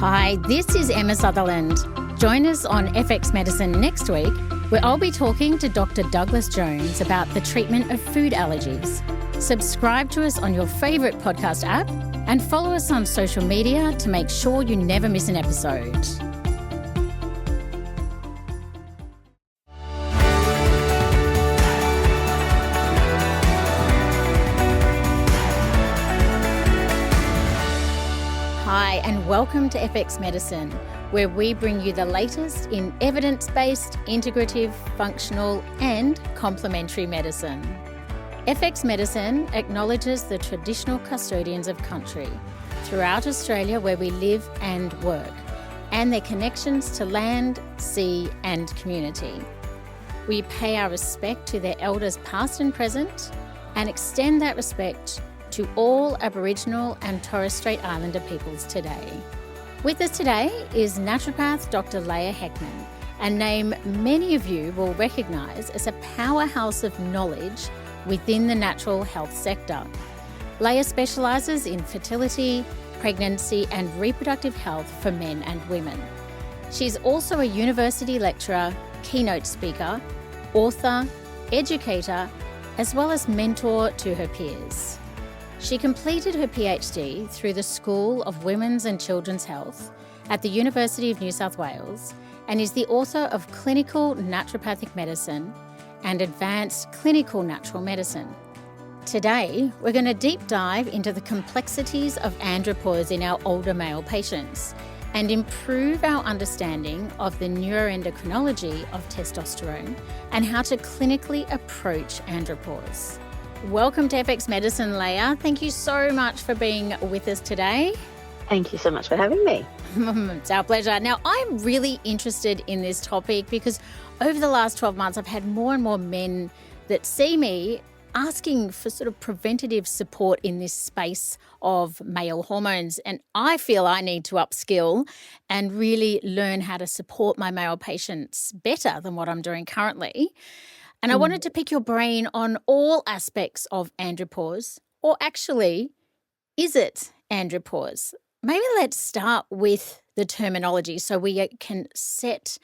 Hi, this is Emma Sutherland. Join us on FX Medicine next week, where I'll be talking to Dr. Douglas Jones about the treatment of food allergies. Subscribe to us on your favourite podcast app and follow us on social media to make sure you never miss an episode. Hi, and welcome to FX Medicine, where we bring you the latest in evidence-based, integrative, functional, and complementary medicine. FX Medicine acknowledges the traditional custodians of country throughout Australia where we live and work, and their connections to land, sea, and community. We pay our respect to their elders past and present, and extend that respect to all Aboriginal and Torres Strait Islander peoples today. With us today is naturopath Dr. Leah Hechtman, a name many of you will recognise as a powerhouse of knowledge within the natural health sector. Leah specialises in fertility, pregnancy and reproductive health for men and women. She's also a university lecturer, keynote speaker, author, educator, as well as mentor to her peers. She completed her PhD through the School of Women's and Children's Health at the University of New South Wales and is the author of Clinical Naturopathic Medicine and Advanced Clinical Natural Medicine. Today, we're going to deep dive into the complexities of andropause in our older male patients and improve our understanding of the neuroendocrinology of testosterone and how to clinically approach andropause. Welcome to FX Medicine, Leah. Thank you so much for being with us today. Thank you so much for having me. It's our pleasure. Now, I'm really interested in this topic because over the last 12 months, I've had more and more men that see me asking for sort of preventative support in this space of male hormones. And I feel I need to upskill and really learn how to support my male patients better than what I'm doing currently. And I wanted to pick your brain on all aspects of andropause, or actually, is it andropause? Maybe let's start with the terminology so we can set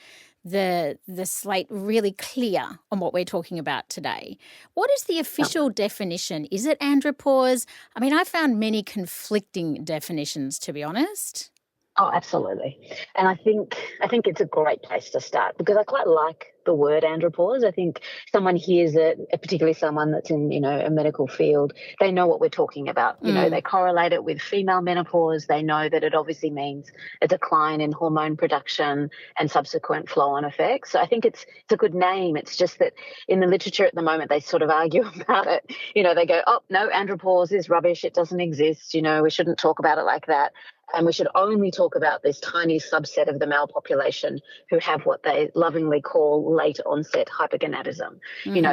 the slate really clear on what we're talking about today. What is the official definition? Is it andropause? I mean, I found many conflicting definitions, to be honest. Oh, absolutely. And I think it's a great place to start because I quite like the word andropause. I think someone hears it, particularly someone that's in, a medical field, they know what we're talking about. They correlate it with female menopause. They know that it obviously means a decline in hormone production and subsequent flow-on effects. So I think it's a good name. It's just that in the literature at the moment, they sort of argue about it. They go, oh, no, andropause is rubbish. It doesn't exist. We shouldn't talk about it like that. And we should only talk about this tiny subset of the male population who have what they lovingly call late onset hypergonadism,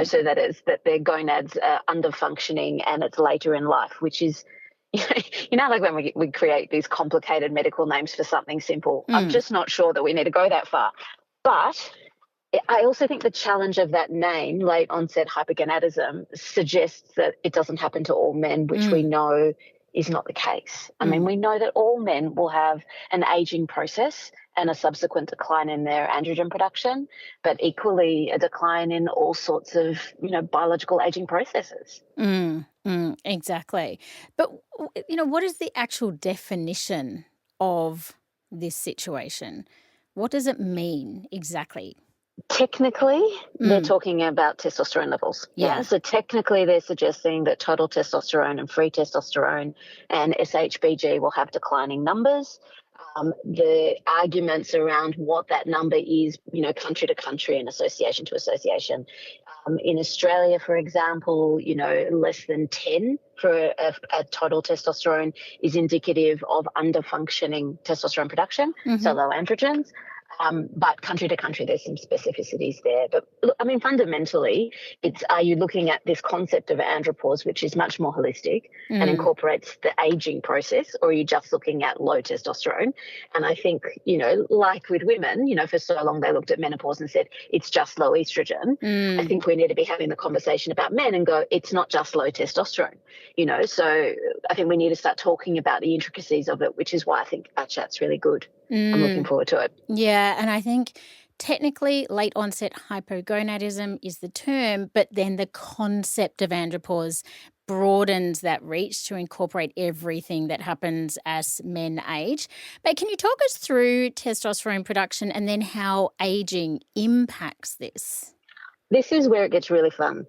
so that is that their gonads are underfunctioning and it's later in life, which is, like when we create these complicated medical names for something simple. I'm just not sure that we need to go that far. But I also think the challenge of that name, late onset hypergonadism, suggests that it doesn't happen to all men, which we know is not the case. I mean, we know that all men will have an aging process and a subsequent decline in their androgen production, but equally a decline in all sorts of, biological aging processes. Exactly. But, what is the actual definition of this situation? What does it mean exactly? Technically, they're talking about testosterone levels. Yeah. So technically, they're suggesting that total testosterone and free testosterone and SHBG will have declining numbers. The arguments around what that number is, country to country and association to association. In Australia, for example, less than 10 for a total testosterone is indicative of underfunctioning testosterone production, so low androgens. But country to country, there's some specificities there. But look, I mean, fundamentally, are you looking at this concept of andropause, which is much more holistic and incorporates the aging process, or are you just looking at low testosterone? And I think, like with women, for so long they looked at menopause and said it's just low estrogen. I think we need to be having the conversation about men and go, it's not just low testosterone, So I think we need to start talking about the intricacies of it, which is why I think our chat's really good. I'm looking forward to it. Yeah, and I think technically late onset hypogonadism is the term, but then the concept of andropause broadens that reach to incorporate everything that happens as men age. But can you talk us through testosterone production and then how aging impacts this? This is where it gets really fun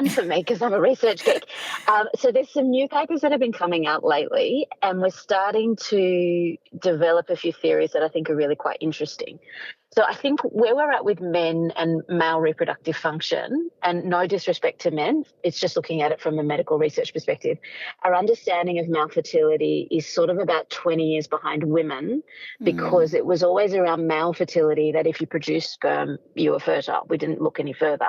for me because I'm a research geek. So there's some new papers that have been coming out lately, and we're starting to develop a few theories that I think are really quite interesting. So I think where we're at with men and male reproductive function, and no disrespect to men, it's just looking at it from a medical research perspective, our understanding of male fertility is sort of about 20 years behind women because it was always around male fertility that if you produce sperm, you were fertile. We didn't look any further.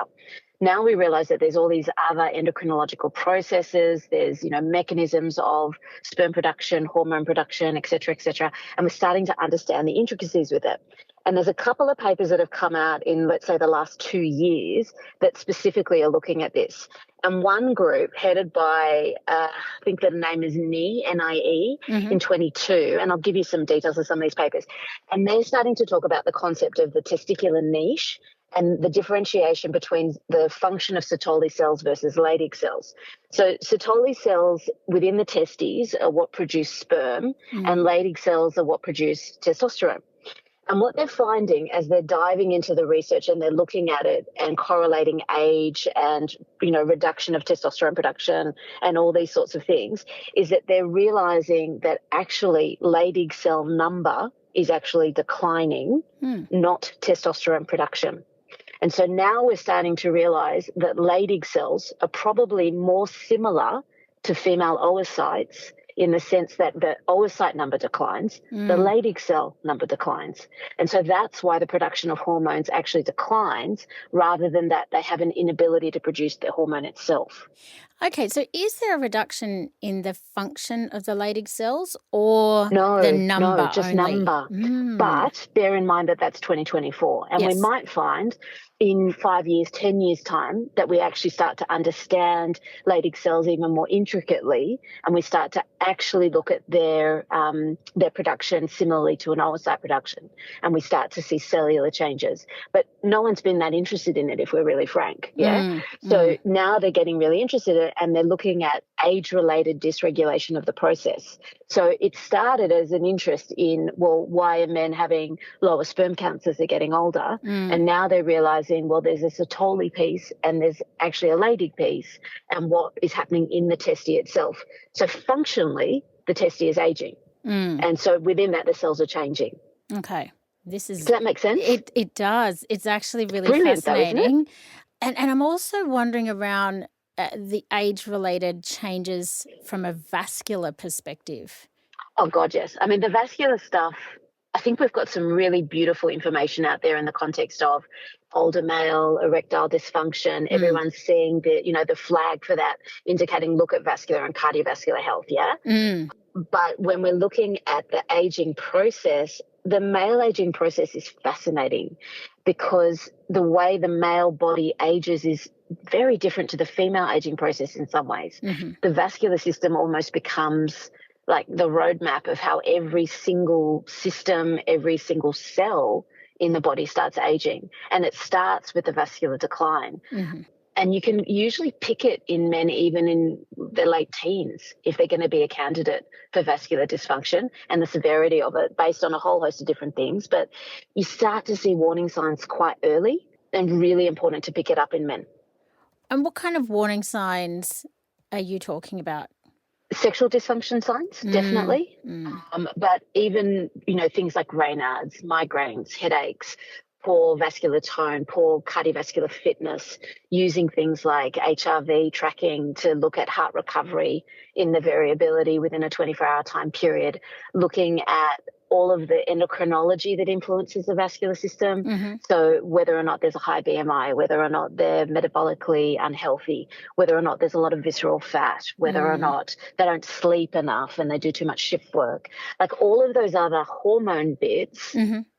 Now we realize that there's all these other endocrinological processes, there's, mechanisms of sperm production, hormone production, et cetera, and we're starting to understand the intricacies with it. And there's a couple of papers that have come out in, let's say, the last 2 years that specifically are looking at this. And one group headed by, I think the name is NIE, N-I-E, in 22, and I'll give you some details of some of these papers. And they're starting to talk about the concept of the testicular niche and the differentiation between the function of Sertoli cells versus Leydig cells. So Sertoli cells within the testes are what produce sperm, and Leydig cells are what produce testosterone. And what they're finding as they're diving into the research and they're looking at it and correlating age and, reduction of testosterone production and all these sorts of things is that they're realizing that actually Leydig cell number is actually declining, not testosterone production. And so now we're starting to realize that Leydig cells are probably more similar to female oocytes in the sense that the oocyte number declines, the Leydig cell number declines. And so that's why the production of hormones actually declines rather than that they have an inability to produce the hormone itself. Okay, so is there a reduction in the function of the Leydig cells or the number No, just only? number. But bear in mind that that's 2024. And we might find in 5 years, 10 years' time that we actually start to understand Leydig cells even more intricately, and we start to actually look at their production similarly to an oocyte production, and we start to see cellular changes. But no one's been that interested in it, if we're really frank. So now they're getting really interested in it, and they're looking at age-related dysregulation of the process. So it started as an interest in, well, why are men having lower sperm counts as they're getting older? And now they're realizing, well, there's a Sertoli piece and there's actually a Leydig piece and what is happening in the testis itself. So functionally, the testis is aging. And so within that, the cells are changing. Okay. Does that make sense? It does. It's actually really brilliant, fascinating. though, isn't it? And I'm also wondering around the age-related changes from a vascular perspective. Oh, God, yes. I mean, the vascular stuff, I think we've got some really beautiful information out there in the context of older male, erectile dysfunction. Everyone's seeing the flag for that, indicating look at vascular and cardiovascular health, But when we're looking at the aging process, the male aging process is fascinating because the way the male body ages is very different to the female aging process in some ways. The vascular system almost becomes like the roadmap of how every single system, every single cell in the body starts aging. And it starts with the vascular decline. And you can usually pick it in men even in their late teens if they're going to be a candidate for vascular dysfunction and the severity of it based on a whole host of different things. But you start to see warning signs quite early and really important to pick it up in men. And what kind of warning signs are you talking about? Sexual dysfunction signs, definitely. But even, things like Raynaud's, migraines, headaches, poor vascular tone, poor cardiovascular fitness, using things like HRV tracking to look at heart recovery in the variability within a 24-hour time period, looking at all of the endocrinology that influences the vascular system. Mm-hmm. So whether or not there's a high BMI, whether or not they're metabolically unhealthy, whether or not there's a lot of visceral fat, whether or not they don't sleep enough and they do too much shift work. Like all of those other hormone bits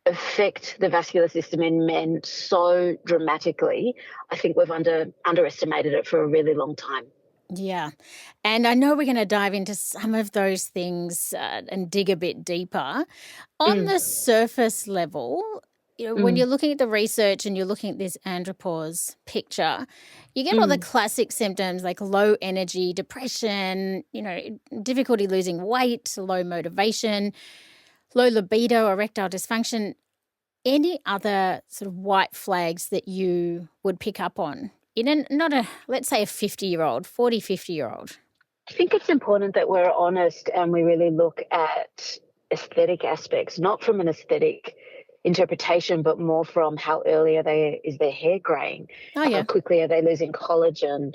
affect the vascular system in men so dramatically. I think we've underestimated it for a really long time. Yeah. And I know we're going to dive into some of those things and dig a bit deeper. On the surface level, when you're looking at the research and you're looking at this andropause picture, you get all the classic symptoms like low energy, depression, difficulty losing weight, low motivation, low libido, erectile dysfunction. Any other sort of white flags that you would pick up on? Let's say a 50-year-old, 40, 50-year-old. I think it's important that we're honest and we really look at aesthetic aspects, not from an aesthetic interpretation, but more from how early is their hair graying? How quickly are they losing collagen?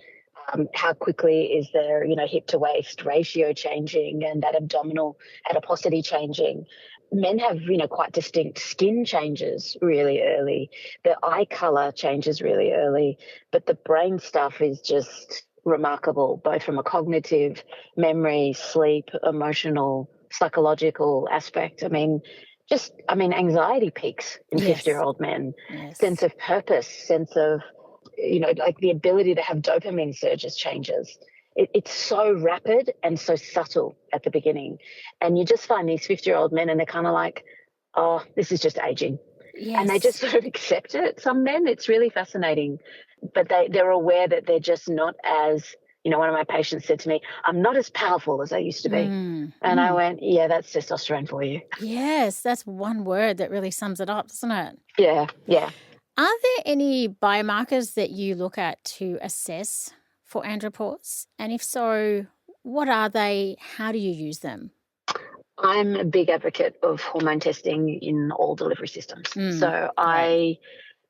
How quickly is their, hip to waist ratio changing and that abdominal adiposity changing? Men have, quite distinct skin changes really early. The eye color changes really early, but the brain stuff is just remarkable, both from a cognitive, memory, sleep, emotional, psychological aspect. Anxiety peaks in 50-year-old men, sense of purpose, sense of, like the ability to have dopamine surges changes. It's so rapid and so subtle at the beginning. And you just find these 50-year-old men and they're kind of like, oh, this is just aging. Yes. And they just sort of accept it. Some men, it's really fascinating. But they're aware that they're just not as, one of my patients said to me, I'm not as powerful as I used to be. And I went, yeah, that's testosterone for you. Yes, that's one word that really sums it up, doesn't it? Yeah, yeah. Are there any biomarkers that you look at to assess for andropause? And if so, what are they? How do you use them? I'm a big advocate of hormone testing in all delivery systems. So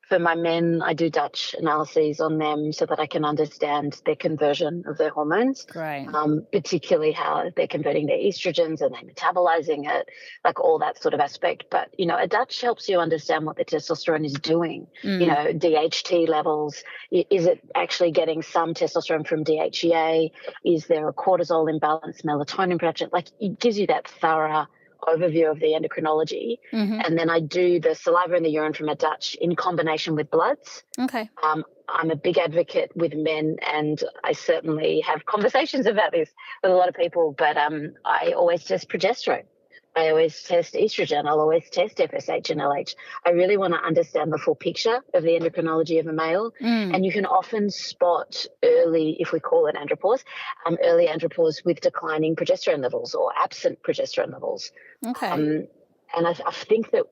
for my men, I do Dutch analyses on them so that I can understand their conversion of their hormones, particularly how they're converting their estrogens and they're metabolizing it, like all that sort of aspect. But, a Dutch helps you understand what the testosterone is doing, DHT levels. Is it actually getting some testosterone from DHEA? Is there a cortisol imbalance, melatonin production? Like it gives you that thorough overview of the endocrinology. And then I do the saliva and the urine from a Dutch in combination with bloods. Okay. I'm a big advocate with men, and I certainly have conversations about this with a lot of people, but I always test progesterone. I always test estrogen. I'll always test FSH and LH. I really want to understand the full picture of the endocrinology of a male. And you can often spot early, if we call it andropause, early andropause with declining progesterone levels or absent progesterone levels. Okay. And I think that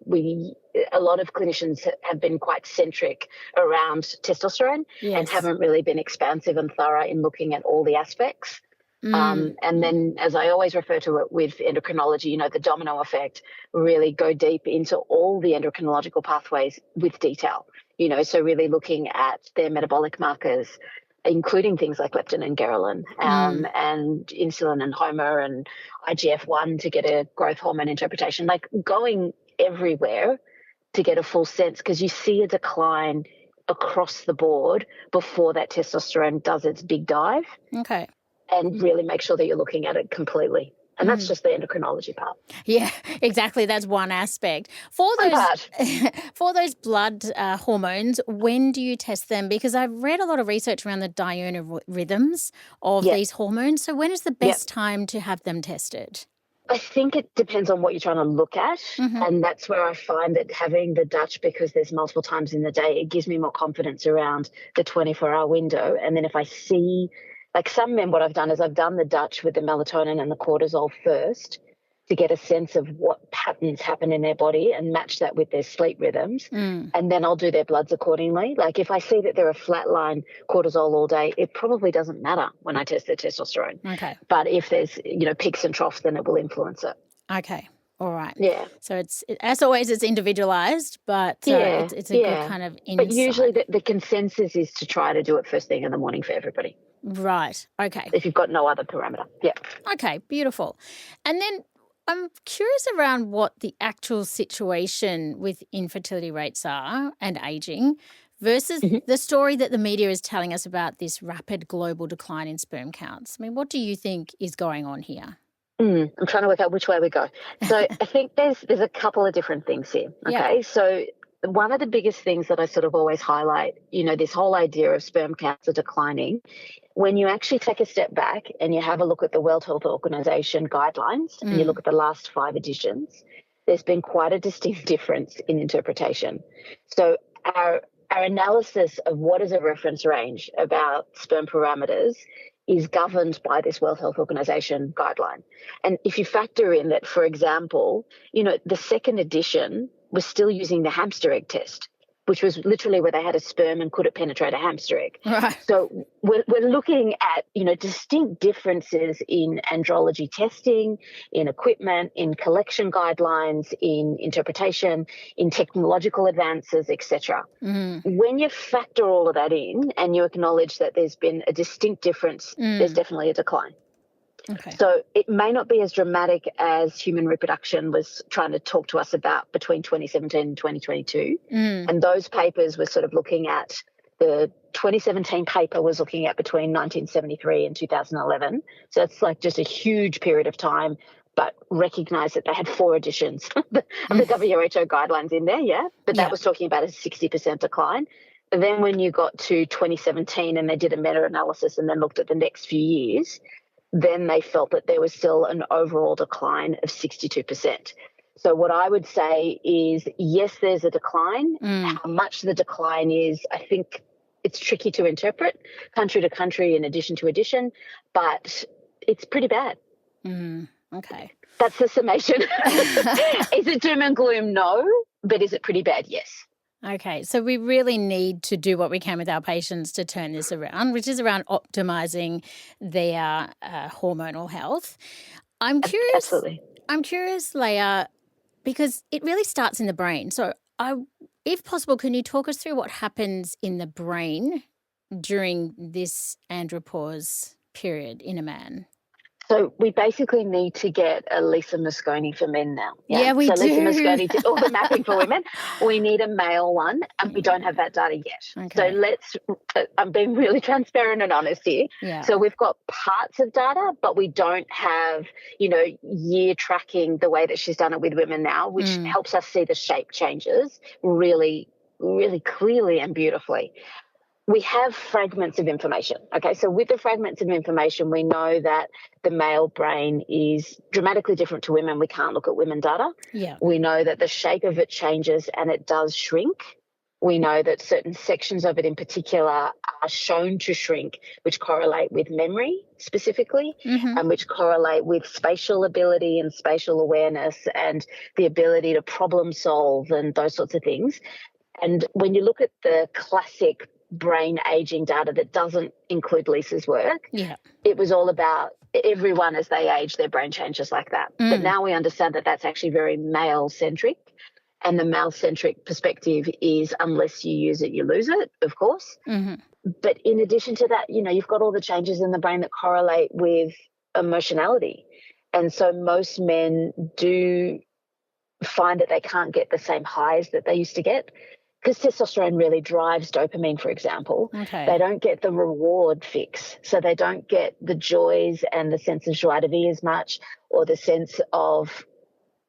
a lot of clinicians have been quite centric around testosterone and haven't really been expansive and thorough in looking at all the aspects. And then, as I always refer to it with endocrinology, the domino effect, really go deep into all the endocrinological pathways with detail, so really looking at their metabolic markers, including things like leptin and ghrelin, and insulin and HOMA and IGF-1 to get a growth hormone interpretation, like going everywhere to get a full sense, because you see a decline across the board before that testosterone does its big dive. Okay. And really make sure that you're looking at it completely. And that's just the endocrinology part. Yeah, exactly. That's one aspect. For those blood hormones, when do you test them? Because I've read a lot of research around the diurnal rhythms of these hormones. So when is the best time to have them tested? I think it depends on what you're trying to look at. And that's where I find that having the Dutch, because there's multiple times in the day, it gives me more confidence around the 24-hour window. And then if I see, like some men, what I've done is I've done the Dutch with the melatonin and the cortisol first to get a sense of what patterns happen in their body and match that with their sleep rhythms. And then I'll do their bloods accordingly. Like if I see that they're a flatline cortisol all day, it probably doesn't matter when I test their testosterone. Okay. But if there's, peaks and troughs, then it will influence it. Okay. All right. Yeah. So as always, it's individualized, but it's a good kind of insight. But usually the consensus is to try to do it first thing in the morning for everybody. Right. Okay. if you've got no other parameter. Yeah. Okay, beautiful. And then I'm curious around what the actual situation with infertility rates are and aging versus Mhm. the story that the media is telling us about this rapid global decline in sperm counts. I mean, what do you think is going on here? I'm trying to work out which way we go. So I think there's a couple of different things here. Yeah. Okay. So one of the biggest things that I sort of always highlight, this whole idea of sperm counts are declining. When you actually take a step back and you have a look at the World Health Organization guidelines and you look at the last 5 editions, there's been quite a distinct difference in interpretation. So our analysis of what is a reference range about sperm parameters is governed by this World Health Organization guideline. And if you factor in that, for example, the second edition was still using the hamster egg test, which was literally where they had a sperm and could it penetrate a hamster egg. Right. So we're looking at, distinct differences in andrology testing, in equipment, in collection guidelines, in interpretation, in technological advances, etc. When you factor all of that in and you acknowledge that there's been a distinct difference, there's definitely a decline. Okay. So it may not be as dramatic as human reproduction was trying to talk to us about between 2017 and 2022. And those papers were sort of looking at, the 2017 paper was looking at between 1973 and 2011. So it's like just a huge period of time, but recognize that they had 4 editions of the WHO guidelines in there, but that was talking about a 60% decline. But then when you got to 2017 and they did a meta-analysis and then looked at the next few years, then they felt that there was still an overall decline of 62%. So what I would say is, yes, there's a decline. How much the decline is, I think it's tricky to interpret country to country in addition to edition, but it's pretty bad. Okay. That's the summation. Is it doom and gloom? No. But is it pretty bad? Yes. Okay, so we really need to do what we can with our patients to turn this around, which is around optimizing their hormonal health. I'm curious. Absolutely. I'm curious, Leah, because it really starts in the brain. So, if possible, can you talk us through what happens in the brain during this andropause period in a man? So we basically need to get a Lisa Mosconi for men now. Yeah, we so do. Lisa Mosconi did all the mapping for women. We need a male one, and we don't have that data yet. Okay. So I'm being really transparent and honest here. Yeah. So we've got parts of data, but we don't have, year tracking the way that she's done it with women now, which helps us see the shape changes really, really clearly and beautifully. We have fragments of information. Okay, so with the fragments of information, we know that the male brain is dramatically different to women. We can't look at women data. Yeah. We know that the shape of it changes and it does shrink. We know that certain sections of it in particular are shown to shrink, which correlate with memory specifically, and which correlate with spatial ability and spatial awareness and the ability to problem solve and those sorts of things. And when you look at the classic brain aging data that doesn't include Lisa's work, it was all about everyone as they age, their brain changes like that. But now we understand that that's actually very male-centric, and the male-centric perspective is unless you use it, you lose it, of course. But in addition to that, you've got all the changes in the brain that correlate with emotionality. And so most men do find that they can't get the same highs that they used to get, because testosterone really drives dopamine, for example. Okay. They don't get the reward fix. So they don't get the joys and the sense of joie de vivre as much, or the sense of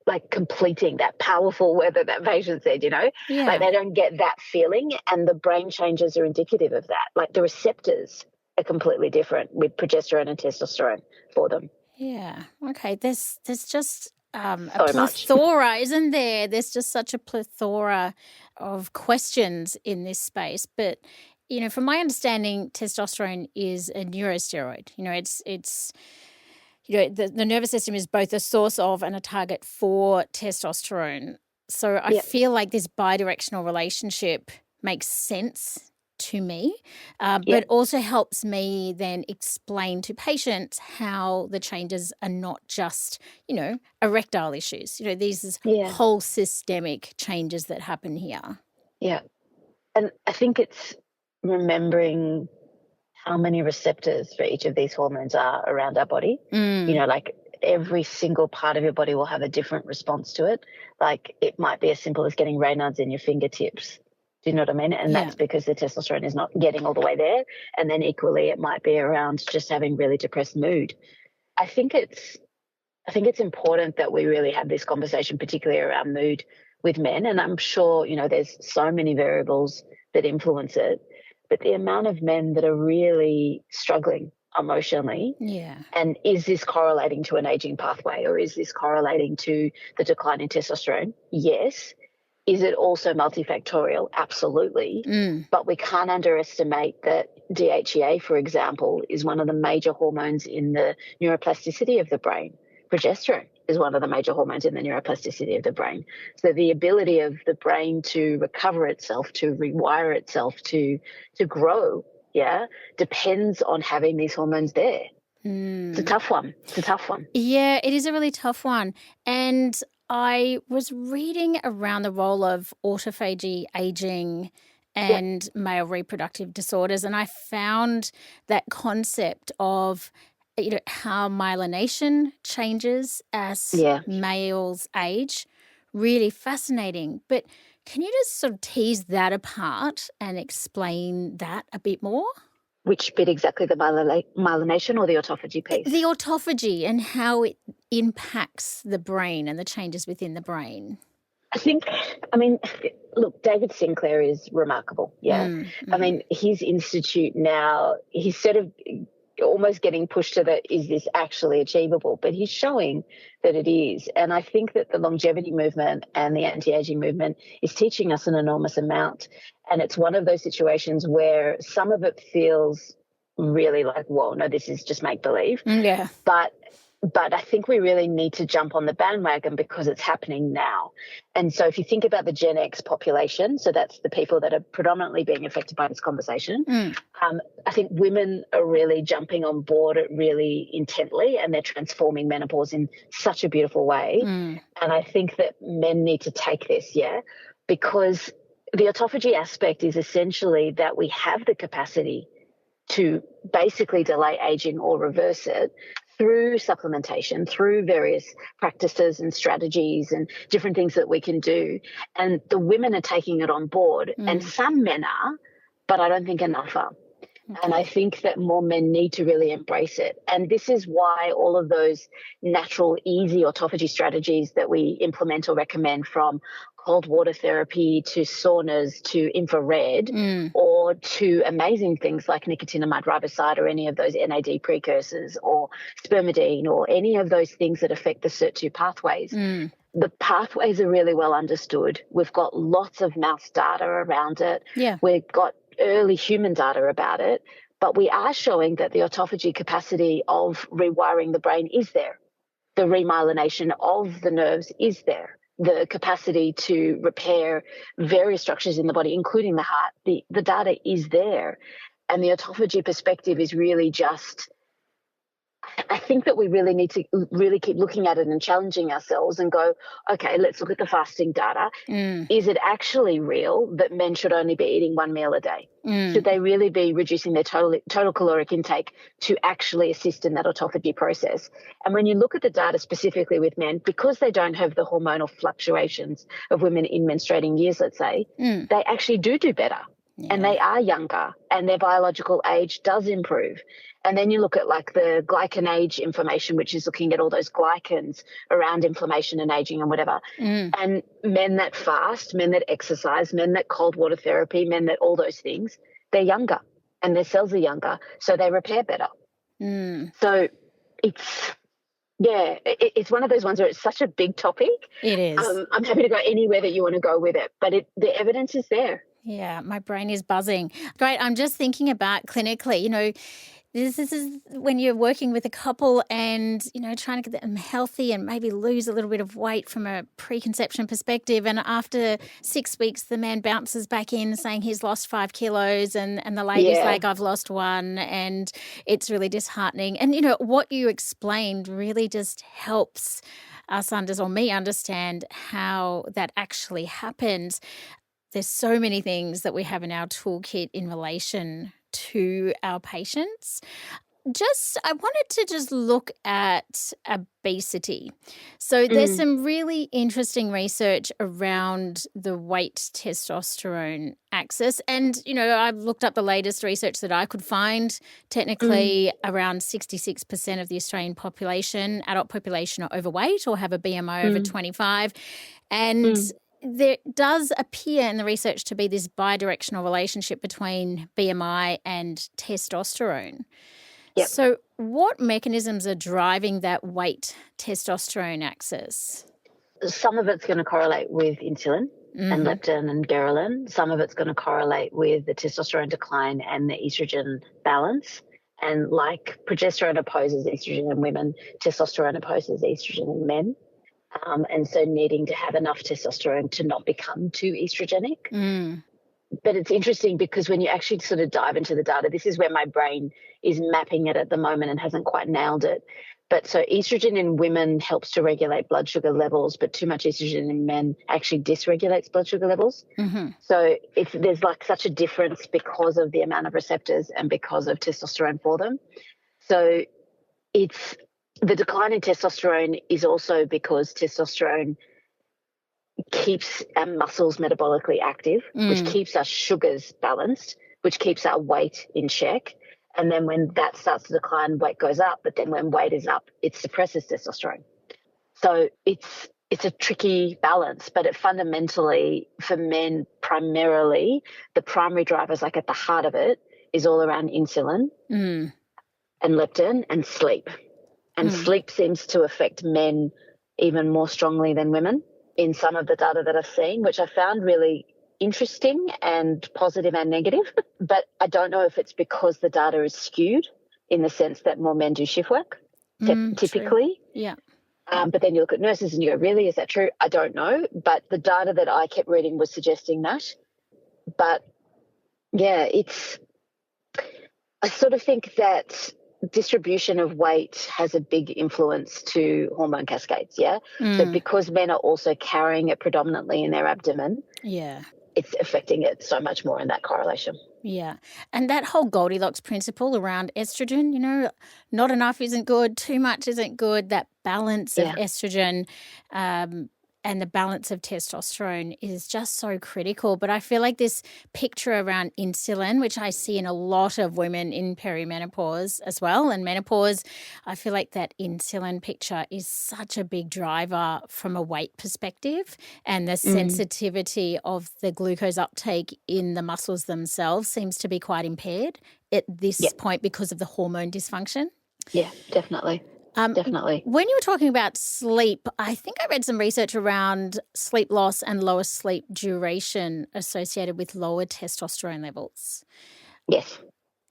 like completing that powerful weather that patient said, Yeah. Like they don't get that feeling, and the brain changes are indicative of that. Like the receptors are completely different with progesterone and testosterone for them. Yeah. Okay. There's just a So much. plethora, isn't there? There's just such a plethora of questions in this space. But, from my understanding, testosterone is a neurosteroid. It's the nervous system is both a source of and a target for testosterone. So I feel like this bidirectional relationship makes sense to me, but also helps me then explain to patients how the changes are not just, erectile issues. These whole systemic changes that happen here. Yeah. And I think it's remembering how many receptors for each of these hormones are around our body. You know, like every single part of your body will have a different response to it. Like it might be as simple as getting Raynaud's in your fingertips. Do you know what I mean? And that's because the testosterone is not getting all the way there. And then equally, it might be around just having really depressed mood. I think it's important that we really have this conversation, particularly around mood with men. And I'm sure, you know, there's so many variables that influence it, but the amount of men that are really struggling emotionally. Yeah. And is this correlating to an aging pathway, or is this correlating to the decline in testosterone? Yes. Is it also multifactorial? Absolutely. But we can't underestimate that DHEA, for example, is one of the major hormones in the neuroplasticity of the brain. Progesterone is one of the major hormones in the neuroplasticity of the brain. So the ability of the brain to recover itself, to rewire itself, to grow, depends on having these hormones there. It's a tough one. Yeah, it is a really tough one. And I was reading around the role of autophagy, aging, and male reproductive disorders, and I found that concept of, you know, how myelination changes as males age really fascinating. But can you just sort of tease that apart and explain that a bit more? Which bit exactly, the myelination or the autophagy piece? The autophagy and how it impacts the brain and the changes within the brain. I mean, look, David Sinclair is remarkable, I mean, his institute now, he's sort of almost getting pushed to the, is this actually achievable? But he's showing that it is. And I think that the longevity movement and the anti-aging movement is teaching us an enormous amount. And it's one of those situations where some of it feels really like, whoa, no, this is just make-believe. Yeah. But I think we really need to jump on the bandwagon because it's happening now. And so if you think about the Gen X population, so that's the people that are predominantly being affected by this conversation, I think women are really jumping on board it really intently, and they're transforming menopause in such a beautiful way. And I think that men need to take this, because the autophagy aspect is essentially that we have the capacity to basically delay aging or reverse it through supplementation, through various practices and strategies and different things that we can do. And the women are taking it on board, and some men are, but I don't think enough are. And I think that more men need to really embrace it. And this is why all of those natural, easy autophagy strategies that we implement or recommend, from cold water therapy to saunas to infrared, or to amazing things like nicotinamide riboside or any of those NAD precursors or spermidine or any of those things that affect the SIRT2 pathways. The pathways are really well understood. We've got lots of mouse data around it. Yeah. We've got early human data about it, but we are showing that the autophagy capacity of rewiring the brain is there. The remyelination of the nerves is there. The capacity to repair various structures in the body, including the heart, the data is there. And the autophagy perspective is really just, I think that we really need to really keep looking at it and challenging ourselves and go, okay, let's look at the fasting data. Is it actually real that men should only be eating one meal a day? Should they really be reducing their total caloric intake to actually assist in that autophagy process? And when you look at the data specifically with men, because they don't have the hormonal fluctuations of women in menstruating years, let's say, they actually do better. And they are younger, and their biological age does improve. And then you look at like the glycan age information, which is looking at all those glycans around inflammation and aging and whatever. And men that fast, men that exercise, men that cold water therapy, men that all those things, they're younger and their cells are younger, so they repair better. So it's one of those ones where it's such a big topic. It is. I'm happy to go anywhere that you want to go with it, but the evidence is there. Yeah, my brain is buzzing. Great. I'm just thinking about clinically, you know, this is when you're working with a couple and, you know, trying to get them healthy and maybe lose a little bit of weight from a preconception perspective. And after 6 weeks, the man bounces back in saying he's lost 5 kilos and the lady's like, I've lost 1, and it's really disheartening. And, you know, what you explained really just helps us me understand how that actually happens. There's so many things that we have in our toolkit in relation to our patients. I wanted to just look at obesity. So there's some really interesting research around the weight testosterone axis. And, I've looked up the latest research that I could find. Technically, around 66% of the Australian population, adult population, are overweight or have a BMI over 25. And there does appear in the research to be this bidirectional relationship between BMI and testosterone. Yep. So what mechanisms are driving that weight testosterone axis? Some of it's going to correlate with insulin and leptin and ghrelin. Some of it's going to correlate with the testosterone decline and the estrogen balance. And like progesterone opposes estrogen in women, testosterone opposes estrogen in men. And so needing to have enough testosterone to not become too estrogenic. But it's interesting because when you actually sort of dive into the data, this is where my brain is mapping it at the moment and hasn't quite nailed it. But so estrogen in women helps to regulate blood sugar levels, but too much estrogen in men actually dysregulates blood sugar levels. So there's like such a difference because of the amount of receptors and because of testosterone for them. So the decline in testosterone is also because testosterone keeps our muscles metabolically active, which keeps our sugars balanced, which keeps our weight in check. And then when that starts to decline, weight goes up. But then when weight is up, it suppresses testosterone. So it's a tricky balance, but it fundamentally, for men primarily, the primary drivers, like at the heart of it, is all around insulin and leptin and sleep. And sleep seems to affect men even more strongly than women in some of the data that I've seen, which I found really interesting and positive and negative. But I don't know if it's because the data is skewed in the sense that more men do shift work, typically. True. Yeah. But then you look at nurses and you go, really, is that true? I don't know. But the data that I kept reading was suggesting that. But, yeah, I sort of think that distribution of weight has a big influence to hormone cascades, yeah? So because men are also carrying it predominantly in their abdomen, it's affecting it so much more in that correlation. Yeah. And that whole Goldilocks principle around estrogen, not enough isn't good, too much isn't good, that balance of estrogen and the balance of testosterone is just so critical. But I feel like this picture around insulin, which I see in a lot of women in perimenopause as well and menopause, I feel like that insulin picture is such a big driver from a weight perspective, and the sensitivity of the glucose uptake in the muscles themselves seems to be quite impaired at this point because of the hormone dysfunction. Yeah, definitely. Definitely. When you were talking about sleep, I think I read some research around sleep loss and lower sleep duration associated with lower testosterone levels. Yes.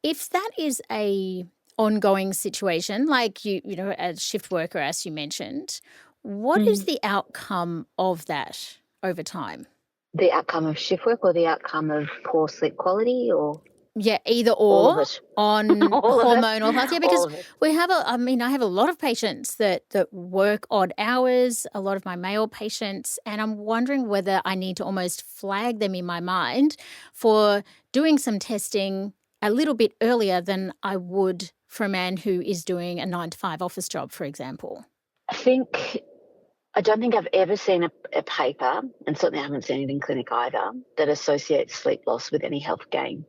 If that is a ongoing situation, like you know, as shift worker, as you mentioned, what is the outcome of that over time? The outcome of shift work or the outcome of poor sleep quality or? Yeah, either or on hormonal health. Yeah, because I have a lot of patients that work odd hours, a lot of my male patients, and I'm wondering whether I need to almost flag them in my mind for doing some testing a little bit earlier than I would for a man who is doing a 9-to-5 office job, for example. I don't think I've ever seen a paper, and certainly I haven't seen it in clinic either, that associates sleep loss with any health gain.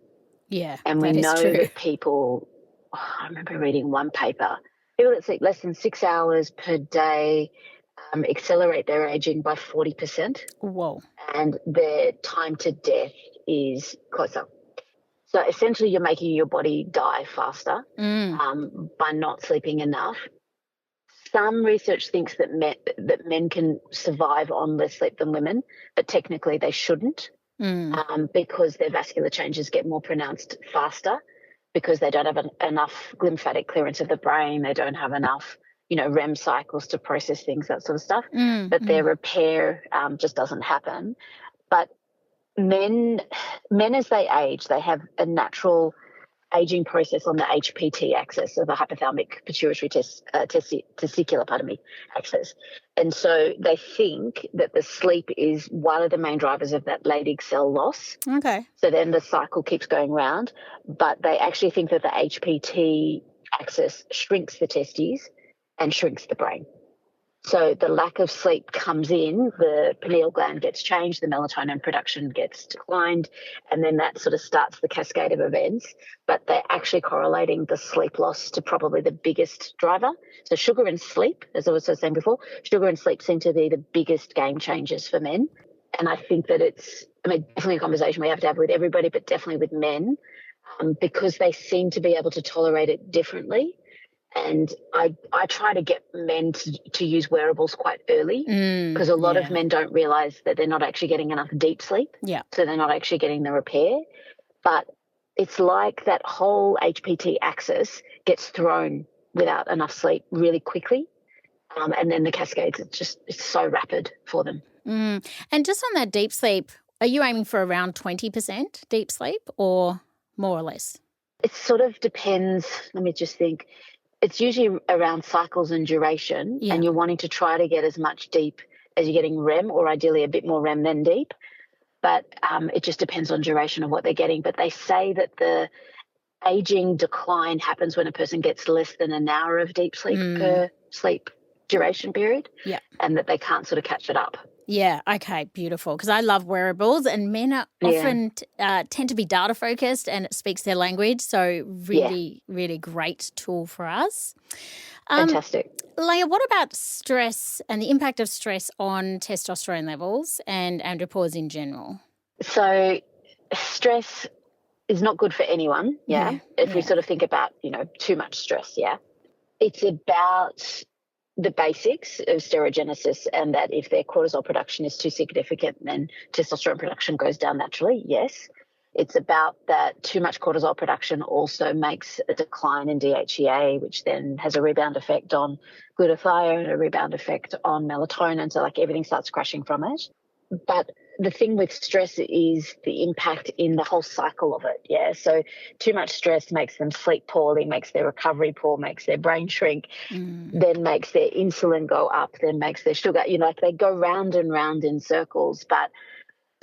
Yeah, and we know that people, I remember reading one paper, people that sleep less than 6 hours per day accelerate their aging by 40%. Whoa. And their time to death is closer. So essentially you're making your body die faster by not sleeping enough. Some research thinks that men can survive on less sleep than women, but technically they shouldn't. Because their vascular changes get more pronounced faster because they don't have enough lymphatic clearance of the brain. They don't have enough, REM cycles to process things, that sort of stuff. But their repair just doesn't happen. But men as they age, they have a natural aging process on the HPT axis, so the hypothalamic pituitary testicular axis. And so they think that the sleep is one of the main drivers of that Leydig cell loss. Okay. So then the cycle keeps going round, but they actually think that the HPT axis shrinks the testes and shrinks the brain. So the lack of sleep comes in, the pineal gland gets changed, the melatonin production gets declined, and then that sort of starts the cascade of events. But they're actually correlating the sleep loss to probably the biggest driver. So sugar and sleep, as I was saying before, sugar and sleep seem to be the biggest game changers for men. And I think that it's, definitely a conversation we have to have with everybody, but definitely with men, because they seem to be able to tolerate it differently. And I try to get men to use wearables quite early, because a lot of men don't realize that they're not actually getting enough deep sleep. Yeah. So they're not actually getting the repair. But it's like that whole HPT axis gets thrown without enough sleep really quickly. And then the cascades, it's so rapid for them. And just on that deep sleep, are you aiming for around 20% deep sleep or more or less? It sort of depends. Let me just think. It's usually around cycles and duration, and you're wanting to try to get as much deep as you're getting REM, or ideally a bit more REM than deep. But it just depends on duration of what they're getting. But they say that the aging decline happens when a person gets less than an hour of deep sleep per sleep duration period, and that they can't sort of catch it up. Yeah, okay, beautiful. Because I love wearables, and men are often tend to be data focused, and it speaks their language. So really, really great tool for us. Fantastic. Leah, what about stress and the impact of stress on testosterone levels and andropause in general? So stress is not good for anyone, if we sort of think about, too much stress, It's about the basics of steroigenesis, and that if their cortisol production is too significant, then testosterone production goes down naturally, yes. It's about that too much cortisol production also makes a decline in DHEA, which then has a rebound effect on glutathione and a rebound effect on melatonin, so like everything starts crashing from it. But the thing with stress is the impact in the whole cycle of it, So too much stress makes them sleep poorly, makes their recovery poor, makes their brain shrink, then makes their insulin go up, then makes their sugar, they go round and round in circles. But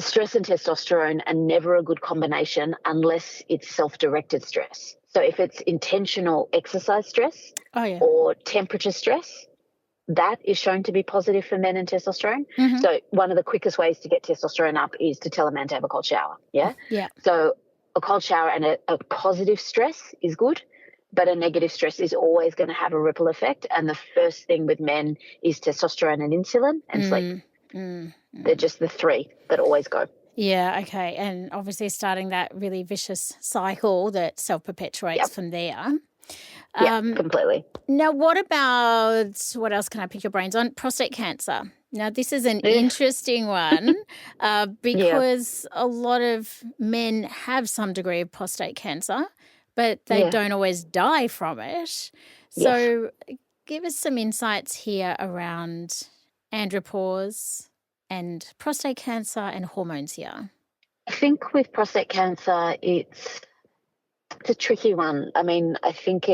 stress and testosterone are never a good combination unless it's self-directed stress. So if it's intentional exercise stress or temperature stress, that is shown to be positive for men and testosterone. So one of the quickest ways to get testosterone up is to tell a man to have a cold shower, So a cold shower and a positive stress is good, but a negative stress is always going to have a ripple effect. And the first thing with men is testosterone and insulin and sleep. They're just the three that always go. Yeah, okay. And obviously starting that really vicious cycle that self-perpetuates from there. Completely. Now, what else can I pick your brains on? Prostate cancer. Now, this is an interesting one because a lot of men have some degree of prostate cancer, but they don't always die from it. So give us some insights here around andropause and prostate cancer and hormones here. I think with prostate cancer, it's a tricky one. I think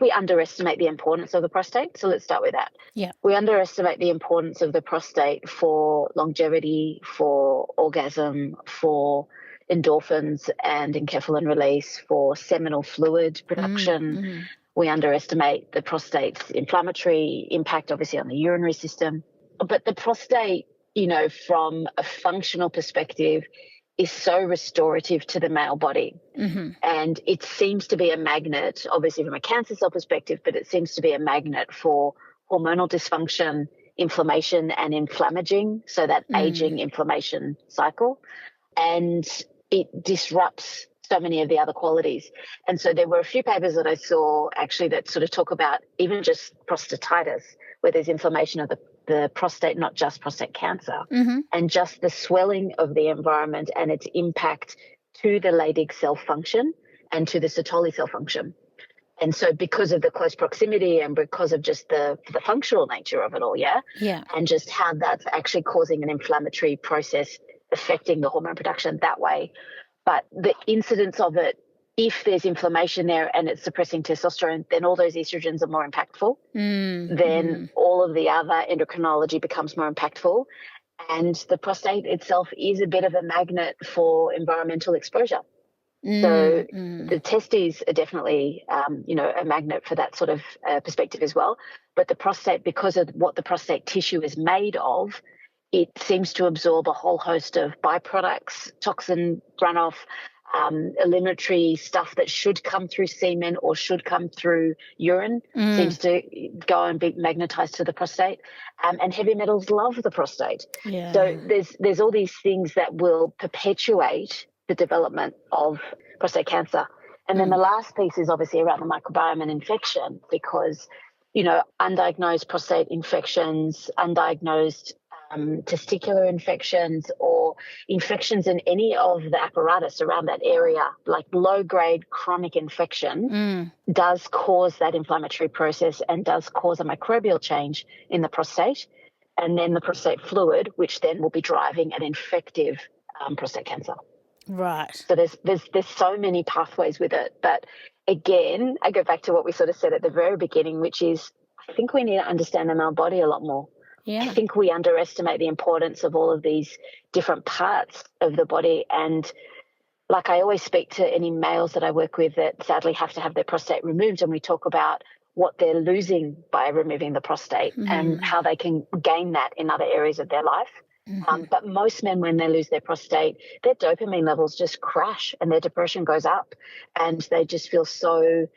we underestimate the importance of the prostate. So let's start with that. Yeah. We underestimate the importance of the prostate for longevity, for orgasm, for endorphins and enkephalin release, for seminal fluid production. We underestimate the prostate's inflammatory impact, obviously, on the urinary system. But the prostate, from a functional perspective, is so restorative to the male body. And it seems to be a magnet, obviously from a cancer cell perspective, but it seems to be a magnet for hormonal dysfunction, inflammation and inflammaging, so that aging inflammation cycle. And it disrupts so many of the other qualities. And so there were a few papers that I saw actually that sort of talk about even just prostatitis, where there's inflammation of the prostate, not just prostate cancer, and just the swelling of the environment and its impact to the Leydig cell function and to the Sertoli cell function. And so because of the close proximity and because of just the functional nature of it all, and just how that's actually causing an inflammatory process affecting the hormone production that way. But the incidence of it if there's inflammation there and it's suppressing testosterone, then all those estrogens are more impactful. Then all of the other endocrinology becomes more impactful. And the prostate itself is a bit of a magnet for environmental exposure. So the testes are definitely, a magnet for that sort of perspective as well. But the prostate, because of what the prostate tissue is made of, it seems to absorb a whole host of byproducts, toxin runoff, eliminatory stuff that should come through semen or should come through urine, seems to go and be magnetized to the prostate. And heavy metals love the prostate. Yeah. So there's all these things that will perpetuate the development of prostate cancer. And then the last piece is obviously around the microbiome and infection, because, undiagnosed prostate infections, undiagnosed testicular infections, or infections in any of the apparatus around that area, like low-grade chronic infection, does cause that inflammatory process and does cause a microbial change in the prostate, and then the prostate fluid, which then will be driving an infective prostate cancer. Right. So there's so many pathways with it. But again, I go back to what we sort of said at the very beginning, which is I think we need to understand the male body a lot more. Yeah. I think we underestimate the importance of all of these different parts of the body. And like I always speak to any males that I work with that sadly have to have their prostate removed, and we talk about what they're losing by removing the prostate and how they can gain that in other areas of their life. But most men, when they lose their prostate, their dopamine levels just crash and their depression goes up, and they just feel so,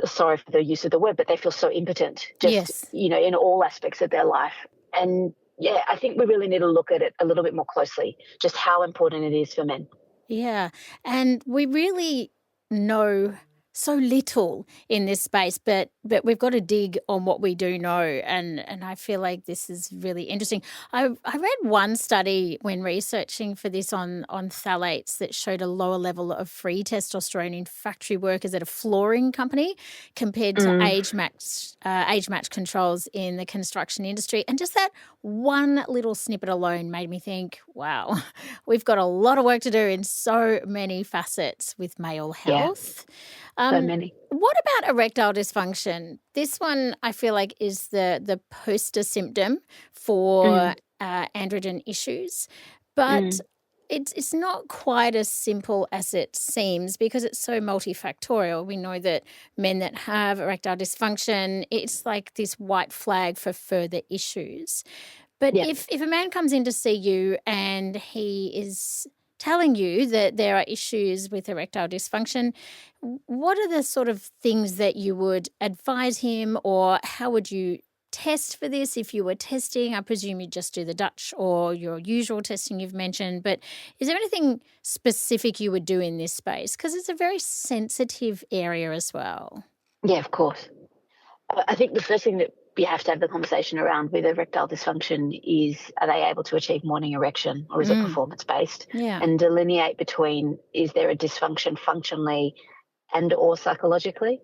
sorry for the use of the word, but they feel so impotent, in all aspects of their life. And yeah, I think we really need to look at it a little bit more closely, just how important it is for men. Yeah. And we really know so little in this space, but we've got to dig on what we do know, and I feel like this is really interesting. I read one study when researching for this on phthalates that showed a lower level of free testosterone in factory workers at a flooring company compared to age-matched controls in the construction industry. And just that one little snippet alone made me think, wow, we've got a lot of work to do in so many facets with male health. Yeah. So many. What about erectile dysfunction? This one I feel like is the poster symptom for androgen issues, but it's not quite as simple as it seems because it's so multifactorial. We know that men that have erectile dysfunction, it's like this white flag for further issues. But if a man comes in to see you and he is telling you that there are issues with erectile dysfunction, what are the sort of things that you would advise him, or how would you test for this if you were testing? I presume you just do the Dutch or your usual testing you've mentioned, but is there anything specific you would do in this space? Because it's a very sensitive area as well. Yeah, of course. I think the first thing that you have to have the conversation around with erectile dysfunction is, are they able to achieve morning erection, or is it performance-based? Yeah. And delineate between, is there a dysfunction functionally and or psychologically?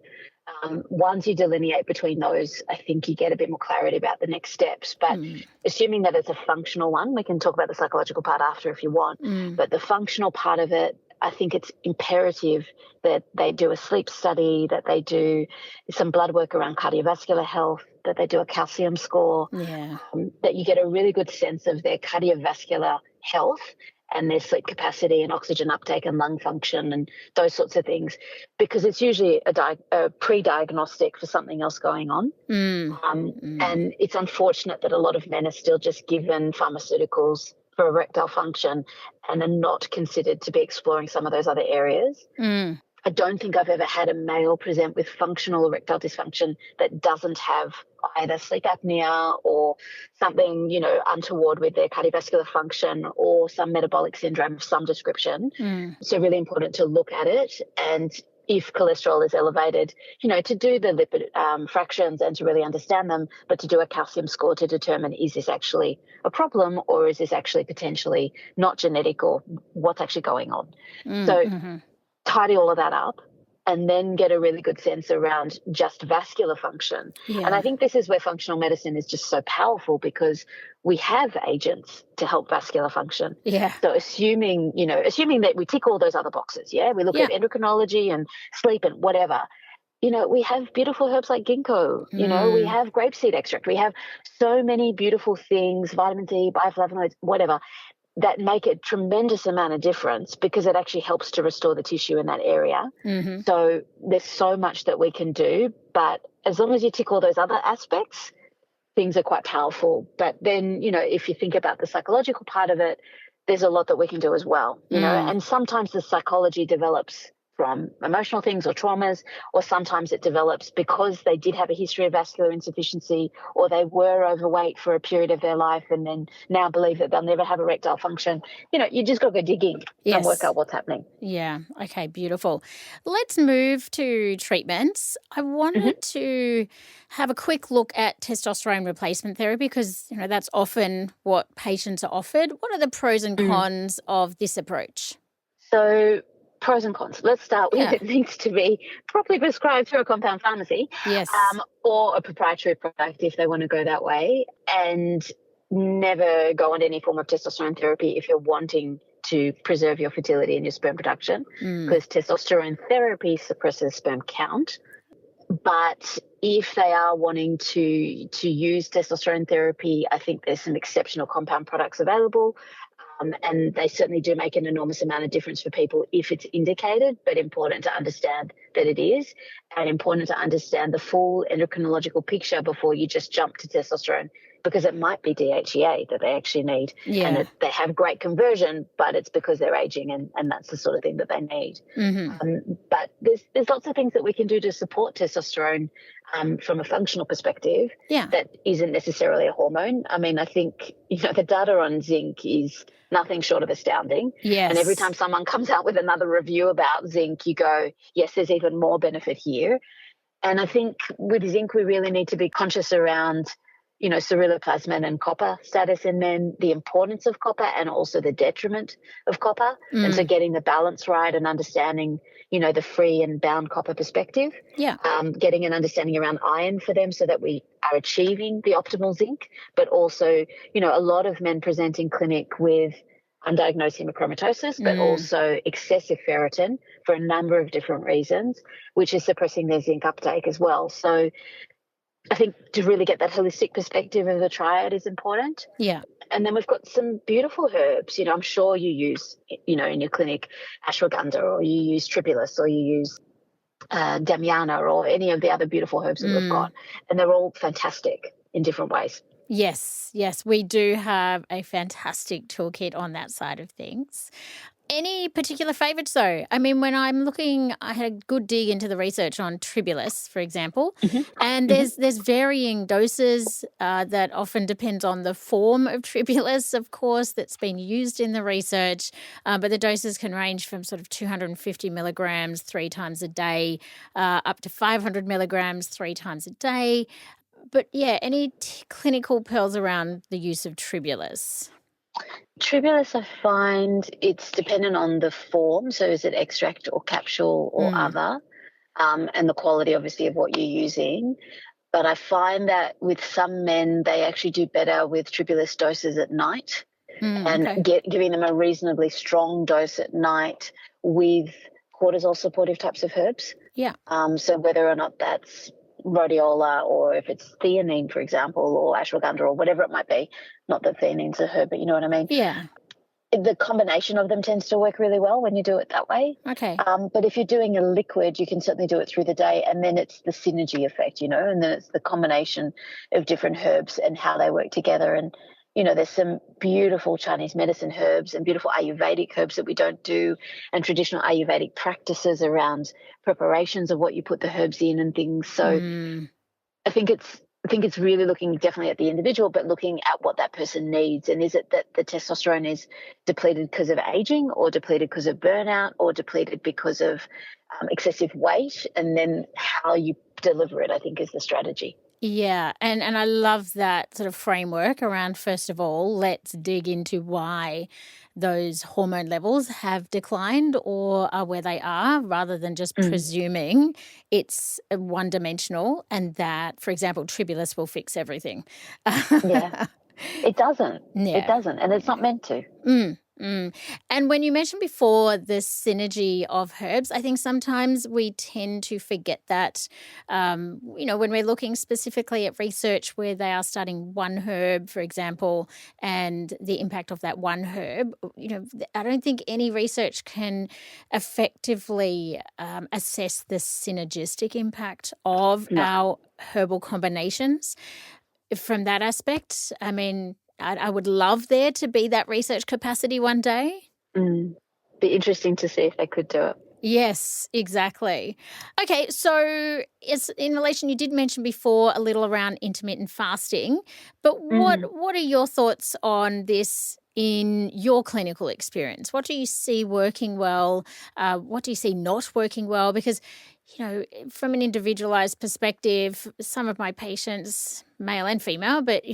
Once you delineate between those, I think you get a bit more clarity about the next steps. But assuming that it's a functional one, we can talk about the psychological part after if you want. But the functional part of it, I think it's imperative that they do a sleep study, that they do some blood work around cardiovascular health, that they do a calcium score, that you get a really good sense of their cardiovascular health and their sleep capacity and oxygen uptake and lung function and those sorts of things, because it's usually a pre-diagnostic for something else going on. And it's unfortunate that a lot of men are still just given pharmaceuticals for erectile function and are not considered to be exploring some of those other areas. I don't think I've ever had a male present with functional erectile dysfunction that doesn't have either sleep apnea or something, untoward with their cardiovascular function or some metabolic syndrome of some description. So really important to look at it, and if cholesterol is elevated, to do the lipid fractions and to really understand them, but to do a calcium score to determine, is this actually a problem or is this actually potentially not genetic, or what's actually going on? So tidy all of that up. and then get a really good sense around just vascular function. Yeah. And I think this is where functional medicine is just so powerful, because we have agents to help vascular function. Yeah. So assuming that we tick all those other boxes, we look at endocrinology and sleep and whatever, we have beautiful herbs like ginkgo, we have grapeseed extract, we have so many beautiful things, vitamin D, bioflavonoids, whatever, that make a tremendous amount of difference, because it actually helps to restore the tissue in that area. Mm-hmm. So there's so much that we can do, but as long as you tick all those other aspects, things are quite powerful. But then, if you think about the psychological part of it, there's a lot that we can do as well, and sometimes the psychology develops from emotional things or traumas, or sometimes it develops because they did have a history of vascular insufficiency, or they were overweight for a period of their life and then now believe that they'll never have erectile function. You just got to go digging and work out what's happening. Yeah. Okay, beautiful. Let's move to treatments. I wanted to have a quick look at testosterone replacement therapy, because that's often what patients are offered. What are the pros and cons of this approach? So pros and cons. Let's start with it needs to be properly prescribed through a compound pharmacy, or a proprietary product if they want to go that way, and never go on any form of testosterone therapy if you're wanting to preserve your fertility and your sperm production, because testosterone therapy suppresses sperm count. But if they are wanting to use testosterone therapy, I think there's some exceptional compound products available. And they certainly do make an enormous amount of difference for people if it's indicated, but important to understand that it is, and important to understand the full endocrinological picture before you just jump to testosterone, because it might be DHEA that they actually need, and that they have great conversion, but it's because they're aging, and that's the sort of thing that they need. But there's lots of things that we can do to support testosterone from a functional perspective that isn't necessarily a hormone. I mean, I think, the data on zinc is nothing short of astounding. Yes. And every time someone comes out with another review about zinc, you go, yes, there's even more benefit here. And I think with zinc, we really need to be conscious around, ceruloplasmin and copper status in men, the importance of copper and also the detriment of copper. And so getting the balance right and understanding, the free and bound copper perspective. Getting an understanding around iron for them so that we are achieving the optimal zinc, but also, a lot of men present in clinic with undiagnosed hemochromatosis, but also excessive ferritin for a number of different reasons, which is suppressing their zinc uptake as well. So I think to really get that holistic perspective of the triad is important. Yeah. And then we've got some beautiful herbs. I'm sure you use, in your clinic, ashwagandha, or you use tribulus, or you use damiana, or any of the other beautiful herbs that we've got. And they're all fantastic in different ways. Yes, we do have a fantastic toolkit on that side of things. Any particular favourites though? I mean, when I'm looking, I had a good dig into the research on tribulus, for example, and there's varying doses that often depends on the form of tribulus, of course, that's been used in the research, but the doses can range from sort of 250 milligrams 3 times a day up to 500 milligrams 3 times a day. But any clinical pearls around the use of tribulus? Tribulus, I find it's dependent on the form. So is it extract or capsule or other, and the quality, obviously, of what you're using. But I find that with some men, they actually do better with tribulus doses at night, and giving them a reasonably strong dose at night with cortisol supportive types of herbs. So whether or not that's rhodiola, or if it's theanine, for example, or ashwagandha, or whatever it might be. Not that theanine's a herb, but you know what I mean? Yeah. The combination of them tends to work really well when you do it that way. Okay. But if you're doing a liquid, you can certainly do it through the day, and then it's the synergy effect, and then it's the combination of different herbs and how they work together. And, there's some beautiful Chinese medicine herbs and beautiful Ayurvedic herbs that we don't do, and traditional Ayurvedic practices around preparations of what you put the herbs in and things. So I think it's really looking definitely at the individual, but looking at what that person needs. And is it that the testosterone is depleted because of aging, or depleted because of burnout, or depleted because of excessive weight? And then how you deliver it, I think, is the strategy. Yeah, and I love that sort of framework around, first of all, let's dig into why those hormone levels have declined or are where they are, rather than just presuming it's one-dimensional and that, for example, Tribulus will fix everything. Yeah. It doesn't. It Yeah. doesn't, and it's not meant to. And when you mentioned before the synergy of herbs, I think sometimes we tend to forget that, when we're looking specifically at research where they are studying one herb, for example, and the impact of that one herb, I don't think any research can effectively assess the synergistic impact of our herbal combinations. From that aspect, I mean, I would love there to be that research capacity one day. Be interesting to see if they could do it. Yes, exactly. Okay, so it's in relation, you did mention before a little around intermittent fasting, but what are your thoughts on this in your clinical experience? What do you see working well? What do you see not working well? Because, from an individualized perspective, some of my patients, male and female, but,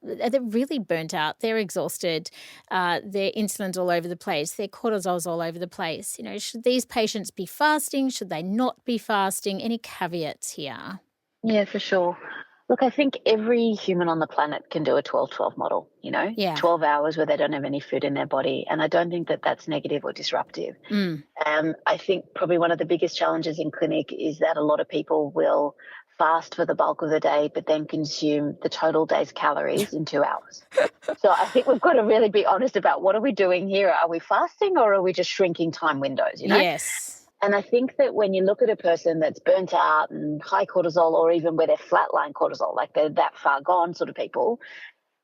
they're really burnt out. They're exhausted. Their insulin's all over the place. Their cortisol's all over the place. Should these patients be fasting? Should they not be fasting? Any caveats here? Yeah, for sure. Look, I think every human on the planet can do a 12-12 model, 12 hours where they don't have any food in their body. And I don't think that that's negative or disruptive. I think probably one of the biggest challenges in clinic is that a lot of people will fast for the bulk of the day, but then consume the total day's calories in 2 hours. So I think we've got to really be honest about what are we doing here? Are we fasting or are we just shrinking time windows, Yes. And I think that when you look at a person that's burnt out and high cortisol, or even where they're flatline cortisol, like they're that far gone sort of people,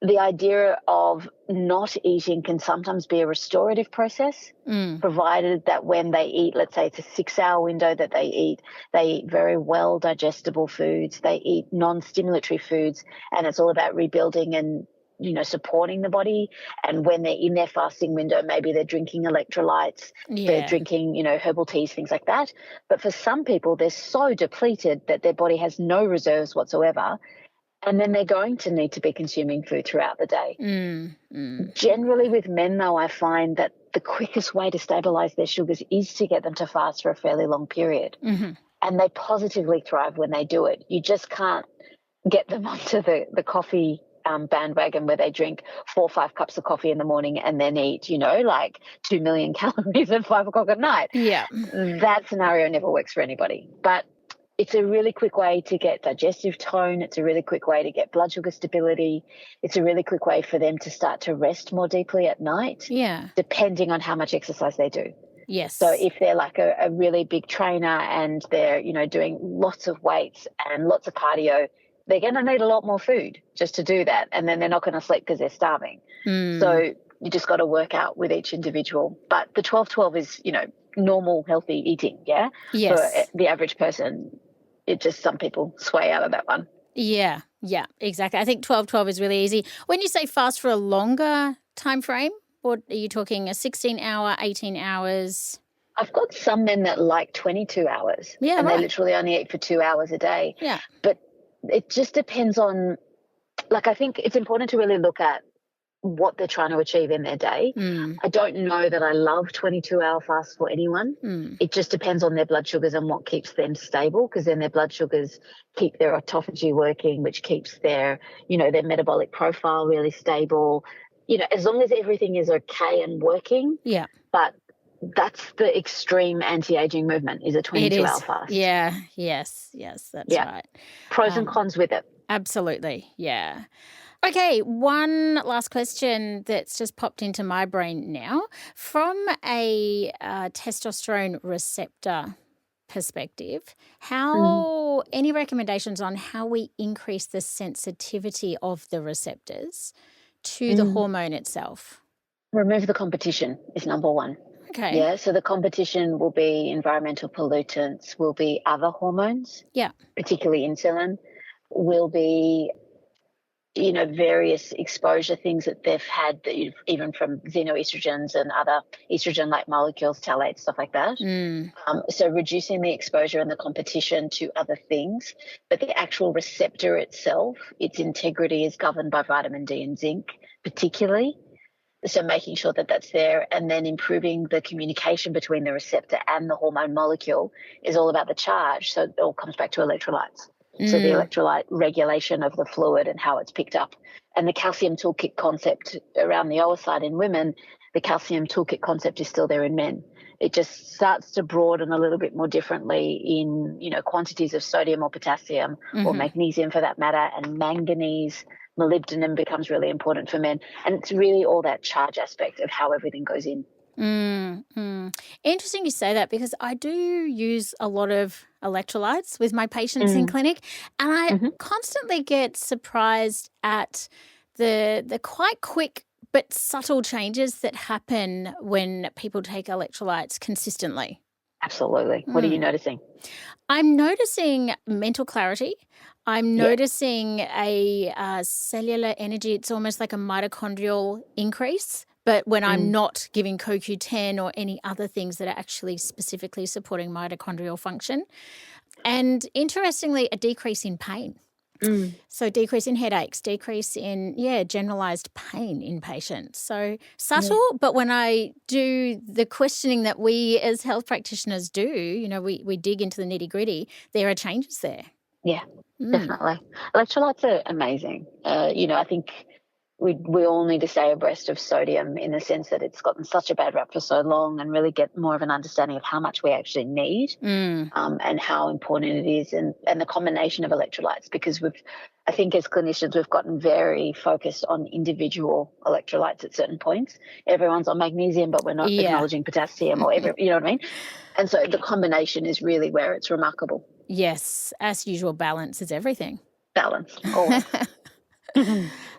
the idea of not eating can sometimes be a restorative process, provided that when they eat, let's say it's a 6-hour window that they eat very well digestible foods, they eat non-stimulatory foods, and it's all about rebuilding and supporting the body. And when they're in their fasting window, maybe they're drinking electrolytes, they're drinking, herbal teas, things like that. But for some people, they're so depleted that their body has no reserves whatsoever. And then they're going to need to be consuming food throughout the day. Generally with men, though, I find that the quickest way to stabilize their sugars is to get them to fast for a fairly long period. And they positively thrive when they do it. You just can't get them onto the coffee bandwagon where they drink 4 or 5 cups of coffee in the morning and then eat, like 2 million calories at 5 o'clock at night. Yeah. That scenario never works for anybody. But it's a really quick way to get digestive tone. It's a really quick way to get blood sugar stability. It's a really quick way for them to start to rest more deeply at night. Yeah. Depending on how much exercise they do. Yes. So if they're like a really big trainer and they're, doing lots of weights and lots of cardio, they're going to need a lot more food just to do that. And then they're not going to sleep because they're starving. So you just got to work out with each individual. But the 12-12 is, normal, healthy eating, yeah? Yes. For the average person, it just some people sway out of that one. Yeah, exactly. I think 12-12 is really easy. When you say fast for a longer time frame, what are you talking, a 16-hour, 18 hours? I've got some men that like 22 hours. Yeah, and right. They literally only eat for 2 hours a day. Yeah. But it just depends on, I think it's important to really look at what they're trying to achieve in their day. I don't know that I love 22-hour fasts for anyone. It just depends on their blood sugars and what keeps them stable, because then their blood sugars keep their autophagy working, which keeps their, their metabolic profile really stable. As long as everything is okay and working. Yeah. But that's the extreme anti-aging movement, is a 22-hour fast. Yeah. Yes, that's right. Pros and cons with it. Absolutely, yeah. Okay, one last question that's just popped into my brain now. From a testosterone receptor perspective, any recommendations on how we increase the sensitivity of the receptors to the hormone itself? Remove the competition is number one. Okay. Yeah, so the competition will be environmental pollutants, will be other hormones, yeah, particularly insulin, will be various exposure things that they've had, even from xenoestrogens and other estrogen-like molecules, phthalates, stuff like that. So reducing the exposure and the competition to other things, but the actual receptor itself, its integrity is governed by vitamin D and zinc particularly. So making sure that that's there, and then improving the communication between the receptor and the hormone molecule is all about the charge. So it all comes back to electrolytes. So the electrolyte regulation of the fluid and how it's picked up. And the calcium toolkit concept around the oocyte in women, the calcium toolkit concept is still there in men. It just starts to broaden a little bit more differently in, quantities of sodium or potassium or magnesium for that matter, and manganese. Molybdenum becomes really important for men. And it's really all that charge aspect of how everything goes in. Interesting you say that, because I do use a lot of electrolytes with my patients in clinic, and I constantly get surprised at the quite quick but subtle changes that happen when people take electrolytes consistently. Absolutely. What are you noticing? I'm noticing mental clarity. I'm noticing a cellular energy. It's almost like a mitochondrial increase, but when I'm not giving CoQ10 or any other things that are actually specifically supporting mitochondrial function. And interestingly, a decrease in pain. So decrease in headaches, decrease in, generalized pain in patients. So subtle, but when I do the questioning that we as health practitioners do, we dig into the nitty gritty, there are changes there. Yeah, definitely. Electrolytes are amazing. I think we all need to stay abreast of sodium in the sense that it's gotten such a bad rap for so long, and really get more of an understanding of how much we actually need and how important it is, and the combination of electrolytes, because I think as clinicians we've gotten very focused on individual electrolytes at certain points. Everyone's on magnesium, but we're not acknowledging potassium or you know what I mean? And so the combination is really where it's remarkable. Yes, as usual, balance is everything. Balance, always.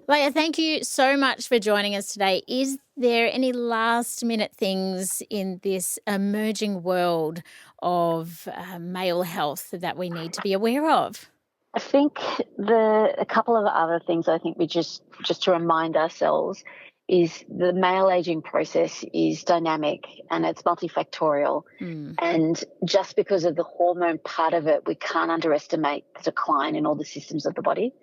Leah, thank you so much for joining us today. Is there any last-minute things in this emerging world of male health that we need to be aware of? I think a couple of other things I think we just to remind ourselves is the male aging process is dynamic and it's multifactorial. And just because of the hormone part of it, we can't underestimate the decline in all the systems of the body.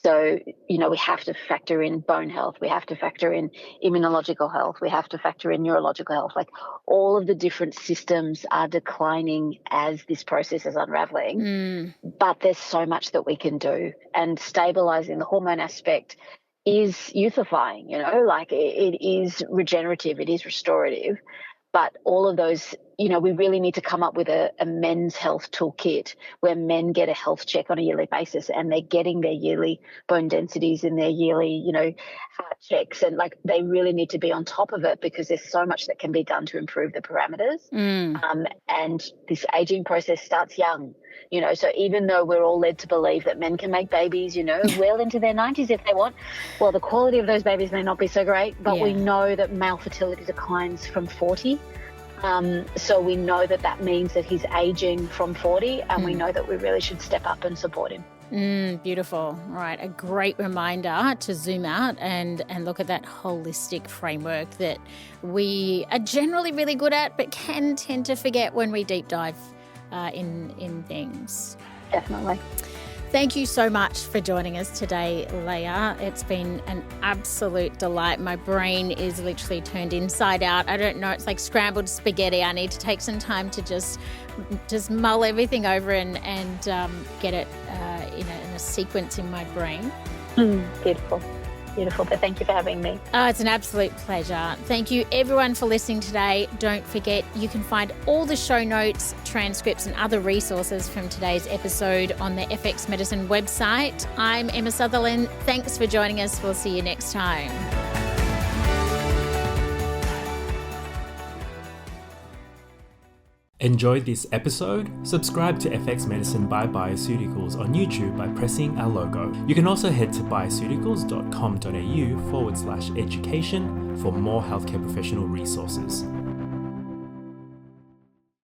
So, we have to factor in bone health. We have to factor in immunological health. We have to factor in neurological health. Like, all of the different systems are declining as this process is unraveling. But there's so much that we can do. And stabilizing the hormone aspect is youthifying, it is regenerative, it is restorative. But all of those, we really need to come up with a men's health toolkit where men get a health check on a yearly basis, and they're getting their yearly bone densities and their yearly, heart checks. And they really need to be on top of it, because there's so much that can be done to improve the parameters. And this aging process starts young, so even though we're all led to believe that men can make babies, well into their 90s if they want, well, the quality of those babies may not be so great, but we know that male fertility declines from 40. So we know that means that he's aging from 40, and we know that we really should step up and support him. Beautiful. All right. A great reminder to zoom out and look at that holistic framework that we are generally really good at, but can tend to forget when we deep dive in things. Definitely. Thank you so much for joining us today, Leah. It's been an absolute delight. My brain is literally turned inside out. I don't know, it's like scrambled spaghetti. I need to take some time to just mull everything over and get it in a sequence in my brain. Beautiful. Beautiful. But thank you for having me. Oh, it's an absolute pleasure. Thank you everyone for listening today. Don't forget, you can find all the show notes, transcripts and other resources from today's episode on the FX Medicine website. I'm Emma Sutherland. Thanks for joining us. We'll see you next time. Enjoyed this episode? Subscribe to FX Medicine by BioCeuticals on YouTube by pressing our logo. You can also head to bioceuticals.com.au/education for more healthcare professional resources.